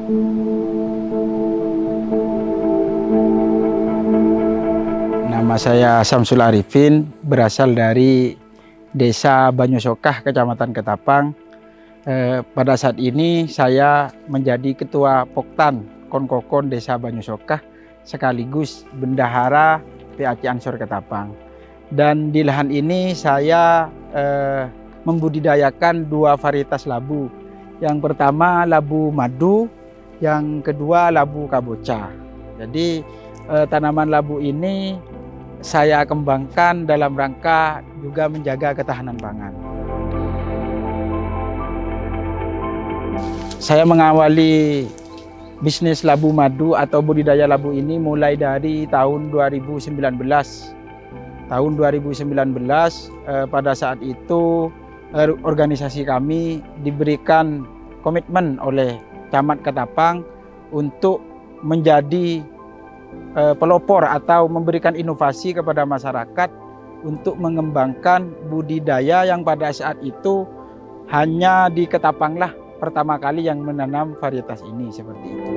Nama saya Samsul Arifin, berasal dari Desa Banyusokah, Kecamatan Ketapang. Pada saat ini saya menjadi Ketua Poktan Konkokon Desa Banyusokah, sekaligus Bendahara PAC Ansor Ketapang. Dan di lahan ini saya membudidayakan 2 varietas labu. Yang pertama labu madu, yang kedua labu kabocha. Jadi tanaman labu ini saya kembangkan dalam rangka juga menjaga ketahanan pangan. Saya mengawali bisnis labu madu atau budidaya labu ini mulai dari tahun 2019. Tahun 2019 pada saat itu organisasi kami diberikan komitmen oleh Camat Ketapang untuk menjadi pelopor atau memberikan inovasi kepada masyarakat untuk mengembangkan budidaya yang pada saat itu hanya di Ketapanglah pertama kali yang menanam varietas ini seperti itu.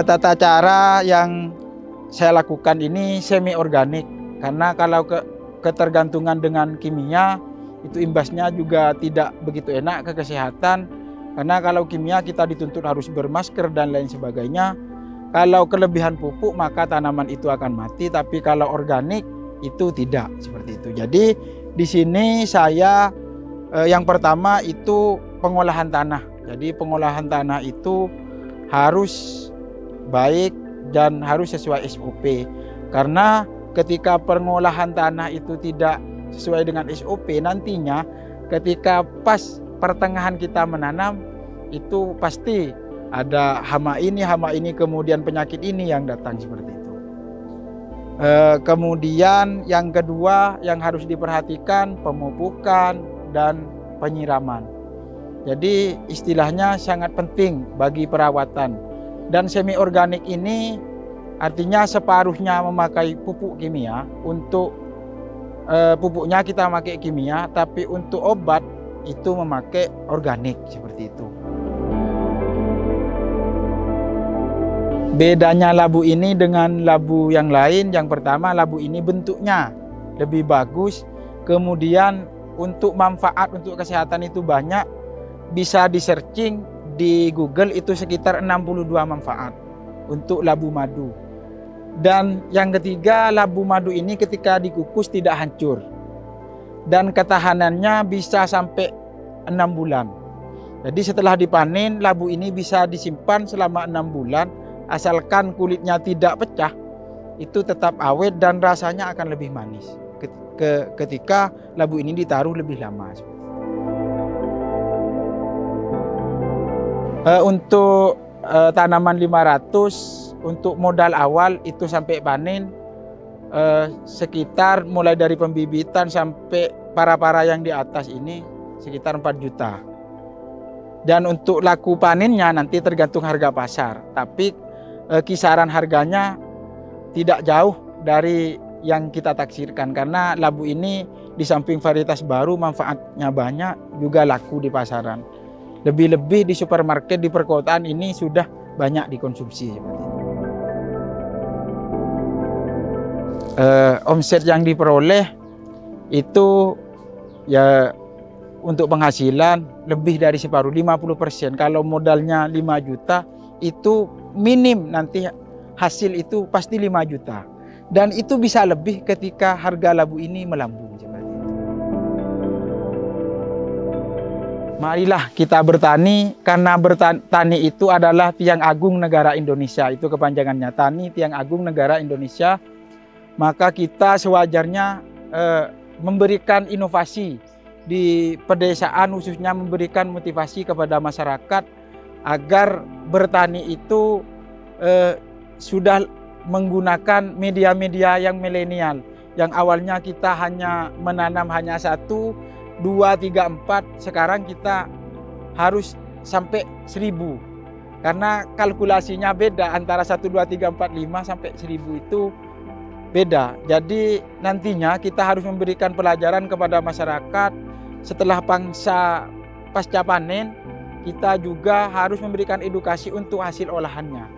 Tata cara yang saya lakukan ini semi organik, karena kalau ketergantungan dengan kimia itu imbasnya juga tidak begitu enak ke kesehatan. Karena kalau kimia kita dituntut harus bermasker dan lain sebagainya. Kalau kelebihan pupuk maka tanaman itu akan mati, tapi kalau organik itu tidak seperti itu. Jadi di sini saya yang pertama itu pengolahan tanah. Jadi pengolahan tanah itu harus baik dan harus sesuai SOP. Karena ketika pengolahan tanah itu tidak sesuai dengan SOP, nantinya ketika pas pertengahan kita menanam itu pasti ada hama ini, kemudian penyakit ini yang datang seperti itu. Kemudian yang kedua yang harus diperhatikan pemupukan dan penyiraman. Jadi istilahnya sangat penting bagi perawatan. Dan semi organik ini artinya separuhnya memakai pupuk kimia. Untuk pupuknya kita pakai kimia, tapi untuk obat itu memakai organik seperti itu. Bedanya labu ini dengan labu yang lain, yang pertama labu ini bentuknya lebih bagus, kemudian untuk manfaat untuk kesehatan itu banyak, bisa di searching di Google itu sekitar 62 manfaat untuk labu madu. Dan yang ketiga, labu madu ini ketika dikukus tidak hancur dan ketahanannya bisa sampai 6 bulan. Jadi setelah dipanen, labu ini bisa disimpan selama 6 bulan, asalkan kulitnya tidak pecah, itu tetap awet dan rasanya akan lebih manis ketika labu ini ditaruh lebih lama. Untuk tanaman 500, untuk modal awal itu sampai panen sekitar mulai dari pembibitan sampai para-para yang di atas ini sekitar 4 juta. Dan untuk laku panennya nanti tergantung harga pasar, tapi kisaran harganya tidak jauh dari yang kita taksirkan, karena labu ini di samping varietas baru manfaatnya banyak, juga laku di pasaran. Lebih-lebih di supermarket di perkotaan ini sudah banyak dikonsumsi seperti itu. Omset yang diperoleh itu ya untuk penghasilan lebih dari separuh, 50%. Kalau modalnya 5 juta itu minim, nanti hasil itu pasti 5 juta. Dan itu bisa lebih ketika harga labu ini melambung seperti itu. Marilah kita bertani, karena bertani itu adalah tiang agung negara Indonesia. Itu kepanjangannya, tani tiang agung negara Indonesia. Maka kita sewajarnya memberikan inovasi di pedesaan, khususnya memberikan motivasi kepada masyarakat agar bertani itu sudah menggunakan media-media yang milenial, yang awalnya kita hanya menanam hanya 1, 2, 3, 4, sekarang kita harus sampai 1000, karena kalkulasinya beda antara 1, 2, 3, 4, 5 sampai 1000 itu beda. Jadi nantinya kita harus memberikan pelajaran kepada masyarakat setelah pasca panen kita juga harus memberikan edukasi untuk hasil olahannya.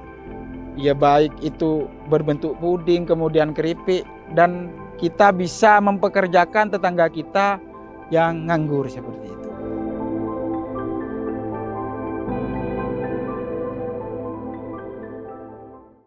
Ya baik itu berbentuk puding, kemudian keripik, dan kita bisa mempekerjakan tetangga kita yang nganggur seperti itu.